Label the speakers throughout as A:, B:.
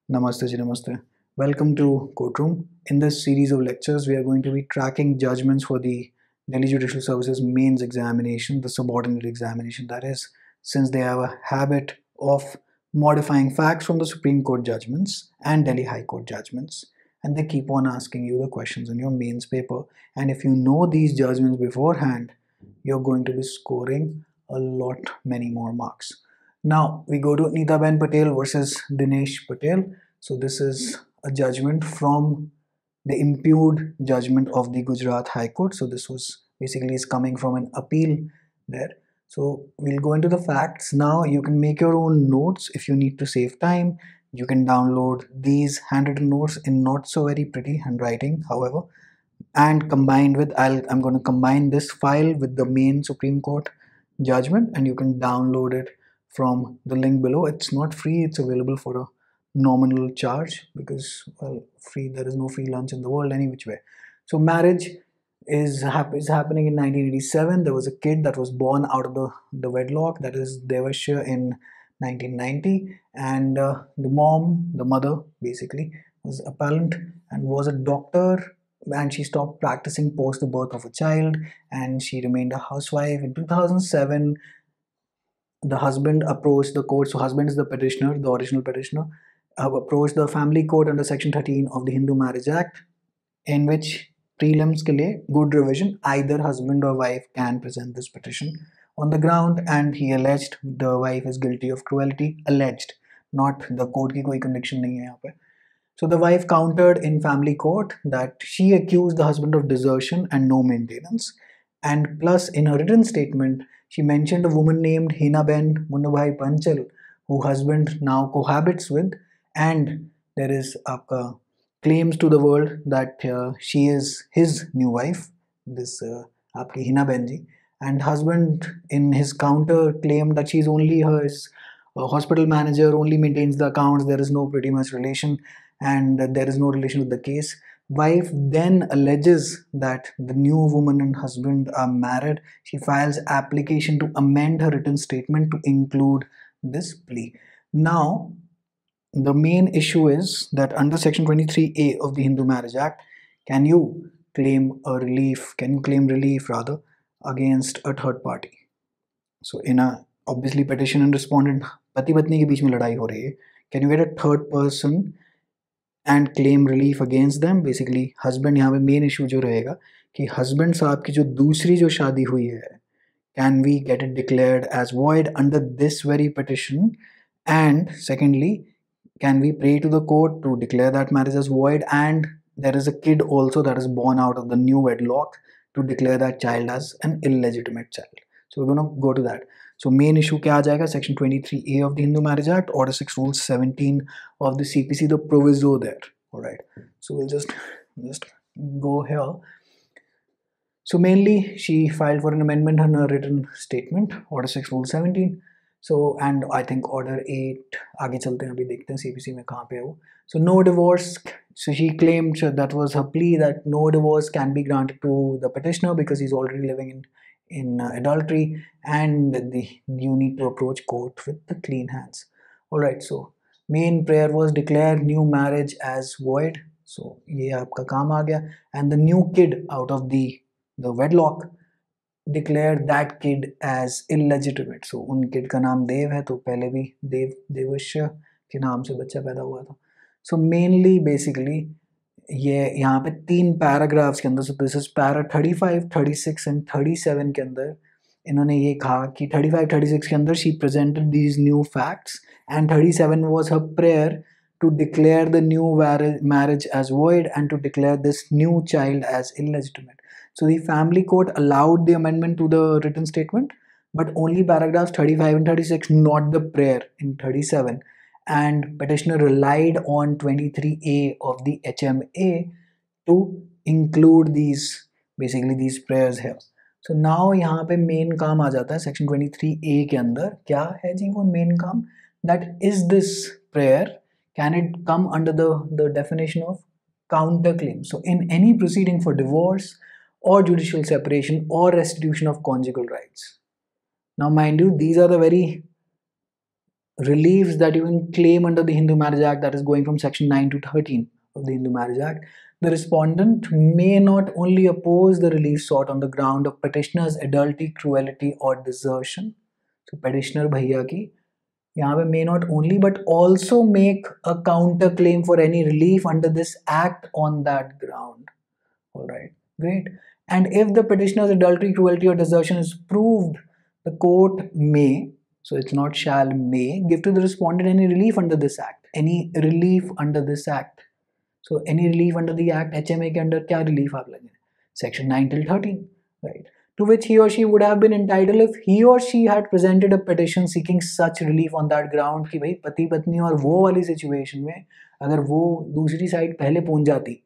A: Namaste ji, namaste. Welcome to Courtroom. In this series of lectures, we are going to be tracking judgments for the Delhi Judicial Services mains examination, the subordinate examination. That is, since they have a habit of modifying facts from the Supreme Court judgments and Delhi High Court judgments, and they keep on asking you the questions in your mains paper. And if you know these judgments beforehand, you're going to be scoring a lot many more marks. Now we go to Neetaben Patel versus Dinesh Patel. So this is a judgment from the impugned judgment of the Gujarat High Court. So this was basically is coming from an appeal there. So we'll go into the facts now. You can make your own notes if you need to save time. You can download these handwritten notes in not so very pretty handwriting, however, and combined with I'm going to combine this file with the main Supreme Court judgment, and you can download it from the link below. It's not free, it's available for a nominal charge because, well, free, there is no free lunch in the world any which way. So marriage is happening in 1987. There was a kid that was born out of the wedlock, that is Devashya, in 1990, and the mother basically was appellant and was a doctor, and she stopped practicing post the birth of a child, and she remained a housewife. In 2007, the husband approached the court. So husband is the petitioner, the original petitioner, approached the family court under section 13 of the Hindu Marriage Act, in which prelims ke liye good revision, either husband or wife can present this petition on the ground, and he alleged the wife is guilty of cruelty. Alleged, not the court की कोई conviction नहीं है यहाँ पे. So the wife countered in family court that she accused the husband of desertion and no maintenance. And plus, in her written statement, she mentioned a woman named Hinaben Munubhai Panchal, who husband now cohabits with, and there is claims to the world that she is his new wife, this आपकी Hinaben ji, and husband in his counter claimed that she's only his hospital manager, only maintains the accounts, there is no pretty much relation, and there is no relation with the case. Wife then alleges that the new woman and husband are married. She files application to amend her written statement to include this plea. Now, the main issue is that under section 23A of the Hindu Marriage Act, can you claim relief rather against a third party? So in a obviously petition and respondent पति पत्नी के बीच में लड़ाई हो रही है, can you get a third person and claim relief against them? Basically husband, यहाँ पे main issue जो रहेगा कि husband साहब की जो दूसरी जो शादी हुई है, can we get it declared as void under this very petition? And secondly, can we pray to the court to declare that marriage as void, and there is a kid also that is born out of the new wedlock, to declare that child as an illegitimate child? So we're going to go to that. So main issue क्या आ जाएगा? Section 23A of the Hindu Marriage Act, Order 6 Rule 17 of the CPC, the proviso there. All right. So we'll just go here. So mainly she filed for an amendment on her written statement, Order 6 Rule 17. So, and I think Order 8, आगे चलते हैं, अभी देखते हैं CPC में कहाँ पे है वो. So no divorce. So she claimed that was her plea, that no divorce can be granted to the petitioner because he's already living in adultery, and you need to approach court with the clean hands. All right. So main prayer was declare new marriage as void. So ये आपका काम आ गया, and the new kid out of the wedlock, declared that kid as illegitimate. So उन kid का नाम देव है, तो पहले भी देवश्य के नाम से बच्चा पैदा हुआ था. So mainly basically ये यहाँ पे 3 पैराग्राफ्स के अंदर, so this is para 35, 36 and 37 के अंदर इन्होंने ये कहा कि 35, 36 के अंदर she presented these new facts, and 37 was her prayer to declare the new marriage as void and to declare this new child as illegitimate. So the family court allowed the amendment to the written statement, but only paragraphs 35 and 36, not the prayer in 37. And petitioner relied on 23A of the HMA to include these prayers here. So now यहाँ पे main काम आ जाता है section 23A के अंदर. क्या है जी वो main काम? That is this prayer, can it come under the definition of counterclaim? So in any proceeding for divorce or judicial separation or restitution of conjugal rights. Now mind you, these are the very reliefs that you can claim under the Hindu Marriage Act, that is going from section 9 to 13 of the Hindu Marriage Act, the respondent may not only oppose the relief sought on the ground of petitioner's adultery, cruelty, or desertion. So petitioner भैया की यहाँ पे may not only but also make a counter claim for any relief under this act on that ground. All right, great. And if the petitioner's adultery, cruelty, or desertion is proved, the court may, so it's not shall, may give to the respondent any relief under this act. Any relief under this act. So any relief under the act, HMA के अंदर क्या relief आप लगे? Section 9 till 13, right? To which he or she would have been entitled if he or she had presented a petition seeking such relief on that ground कि भाई पति पत्नी और वो वाली situation में अगर वो दूसरी साइड पहले पहुंच जाती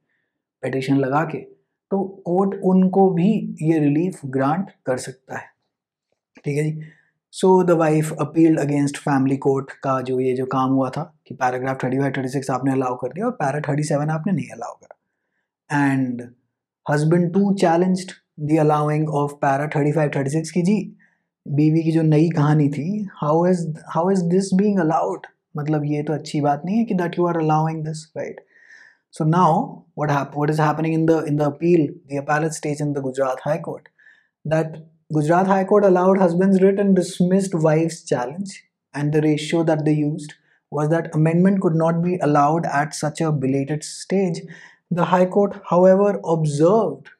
A: petition लगा के, तो कोर्ट उनको भी ये रिलीफ ग्रांट कर सकता है. ठीक है जी. So the wife appealed against family court का जो काम हुआ था कि पैराग्राफ 35 36 आपने अलाउ कर दिया और पैरा 37 आपने नहीं अलाउ करा. And husband to challenged the allowing of para 35 36 की जी बीवी की जो नई कहानी थी, how is this being allowed, मतलब ये तो अच्छी बात नहीं है कि that you are allowing this, right. So now what is happening in the appeal, the appellate stage in the Gujarat High Court, that Gujarat High Court allowed husband's writ and dismissed wife's challenge, and the ratio that they used was that amendment could not be allowed at such a belated stage. The High Court, however, observed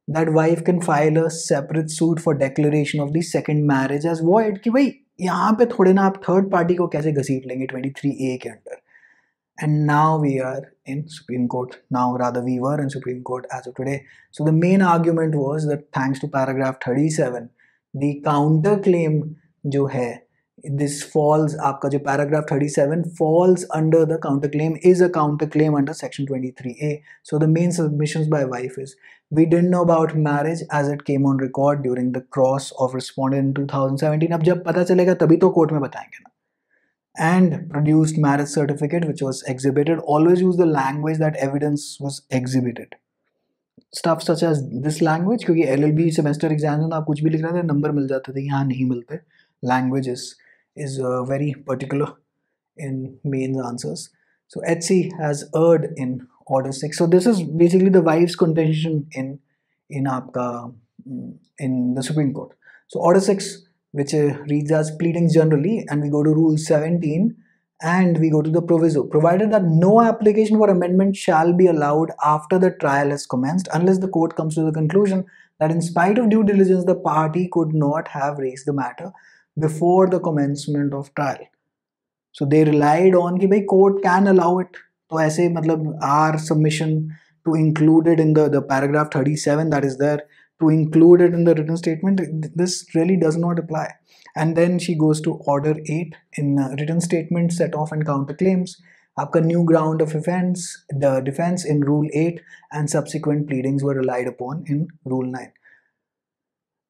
A: that wife can file a separate suit for declaration of the second marriage as void. कि भाई यहाँ पे थोड़े ना आप third party को कैसे घसीट लेंगे 23A के अंदर. And now we are in Supreme Court. Now rather we were in Supreme Court as of today. So the main argument was that thanks to paragraph 37, the counter claim जो है, this falls, आपका जो paragraph 37 falls under the counter claim, is a counter claim under section 23A. So the main submissions by wife is, we didn't know about marriage as it came on record during the cross of respondent in 2017. अब जब पता चलेगा तभी तो court में बताएंगे ना. And produced marriage certificate which was exhibited. Always use the language that evidence was exhibited. Stuff such as this language, क्योंकि LLB semester exam में आप कुछ भी लिख रहे थे नंबर मिल जाते थे, यहाँ नहीं मिलते. Language is very particular in mains answers. So HC has erred in order 6. So this is basically the wife's contention in आपका in the Supreme Court. So order 6, which reads as pleadings generally, and we go to rule 17 and we go to the proviso, provided that no application for amendment shall be allowed after the trial has commenced unless the court comes to the conclusion that in spite of due diligence the party could not have raised the matter before the commencement of trial. So they relied on कि भाई court can allow it. तो ऐसे मतलब our submission to include it in the paragraph 37 that is there, to include it in the written statement, this really does not apply. And then she goes to order 8 in written statement, set off and counter claims. आपका new ground of offense, the defense in rule 8 and subsequent pleadings were relied upon in rule 9.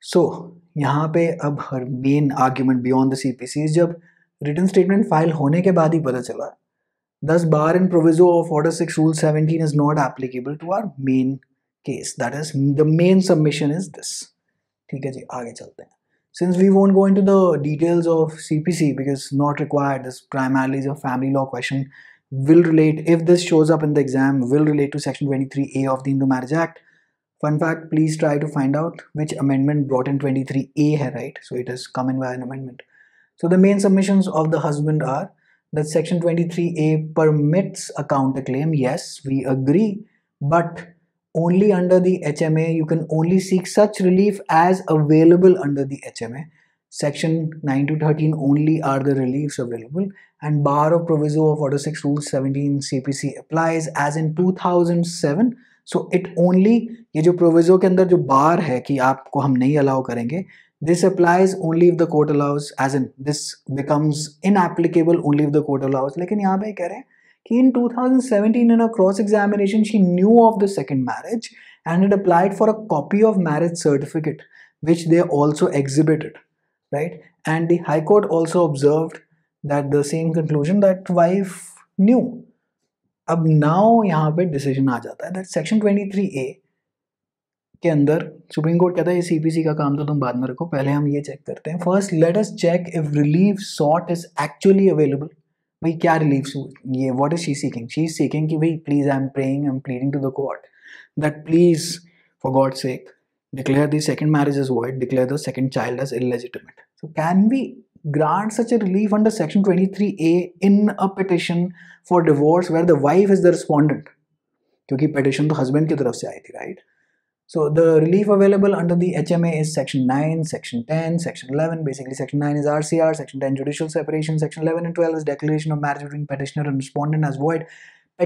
A: So यहाँ पे अब her main argument beyond the CPC is जब written statement file होने के बाद ही पता चला, thus bar and proviso of order 6 rule 17 is not applicable to our main case. That is, the main submission is this. ठीक है जी, आगे चलते हैं. Since we won't go into the details of CPC because not required, this primarily is a family law question, will relate, if this shows up in the exam, will relate to section 23A of the Hindu Marriage Act. Fun fact, please try to find out which amendment brought in 23A hai, right? So it has come in by an amendment. So the main submissions of the husband are that section 23A permits a counterclaim. Yes, we agree, but only under the HMA. You can only seek such relief as available under the HMA. Section 9 to 13 only are the reliefs available, and bar of proviso of order 6 rule 17 CPC applies as in 2007. So it only, ये जो proviso के अंदर जो bar है कि आपको हम नहीं allow करेंगे, this applies only if the court allows, as in this becomes inapplicable only if the court allows. लेकिन यहाँ पे कह रहे हैं in 2017 in a cross examination she knew of the second marriage and had applied for a copy of marriage certificate which they also exhibited, right? And the High Court also observed that the same conclusion, that wife knew. अब now यहाँ पे decision आ जाता है that section 23A के अंदर supreme court कहता है ये सीपीसी का काम तो तुम बाद में रखो, पहले हम ये चेक करते हैं. First let us check if relief sought is actually available. भाई क्या रिलीफ, ये what is she seeking? She is seeking कि भाई please I am praying, I am pleading to the court that please for God's sake declare the second marriage as void, declare the second child as illegitimate. So can we grant such a relief under section 23A in a petition for divorce where the wife is the respondent? क्योंकि petition तो husband की तरफ से आई थी, right? So the relief available under the HMA is section 9, section 10, section 11. Basically section 9 is RCR, section 10 judicial separation, section 11 and 12 is declaration of marriage between petitioner and respondent as void.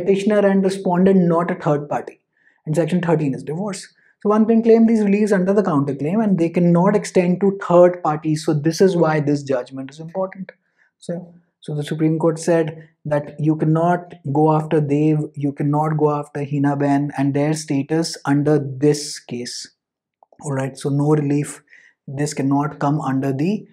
A: Petitioner and respondent not a third party. And section 13 is divorce. So one can claim these reliefs under the counterclaim and they cannot extend to third parties. So this is why this judgment is important. So the Supreme Court said that you cannot go after Dev, you cannot go after Hina Ben and their status under this case. Alright, so no relief. This cannot come under the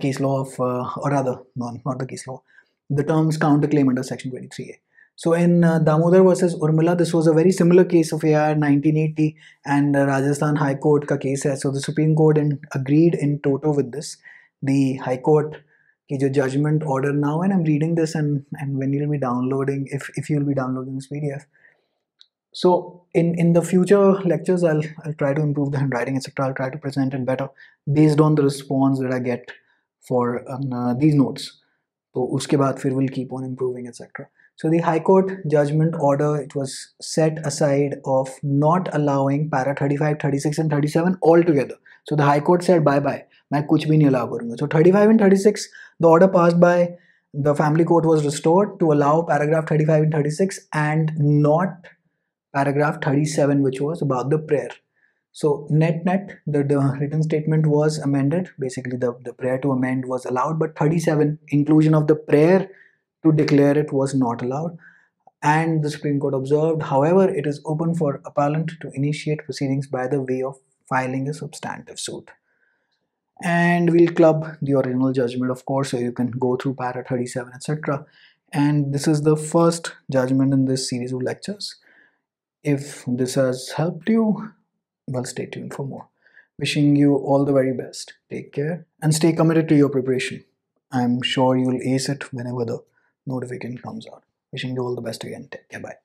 A: case law of, or rather, no, not the case law. The terms counterclaim under section 23A. So in Damodar versus Urmila, this was a very similar case of AR 1980 and Rajasthan High Court ka case hai. So the Supreme Court agreed in toto with this. The High Court ki jo judgment order now, and I'm reading this and when you'll be downloading, if you'll be downloading this PDF. So in the future lectures, I'll try to improve the handwriting, etc. I'll try to present it better based on the response that I get for these notes. So uske baad fir we'll keep on improving, etc. So the High Court judgment order, it was set aside of not allowing para 35, 36 and 37 altogether. So the High Court said bye bye, मैं कुछ भी नहीं allow करूँगा. So 35 and 36, the order passed by the family court was restored to allow paragraph 35 and 36 and not paragraph 37, which was about the prayer. So net, the written statement was amended. Basically the prayer to amend was allowed, but 37, inclusion of the prayer to declare it, was not allowed. And the Supreme Court observed, however, it is open for appellant to initiate proceedings by the way of filing a substantive suit. And we'll club the original judgment, of course, so you can go through para 37, etc. And this is the first judgment in this series of lectures. If this has helped you, well, stay tuned for more. Wishing you all the very best. Take care and stay committed to your preparation. I'm sure you'll ace it whenever the notification comes out. Wishing you all the best again. Take care. Bye.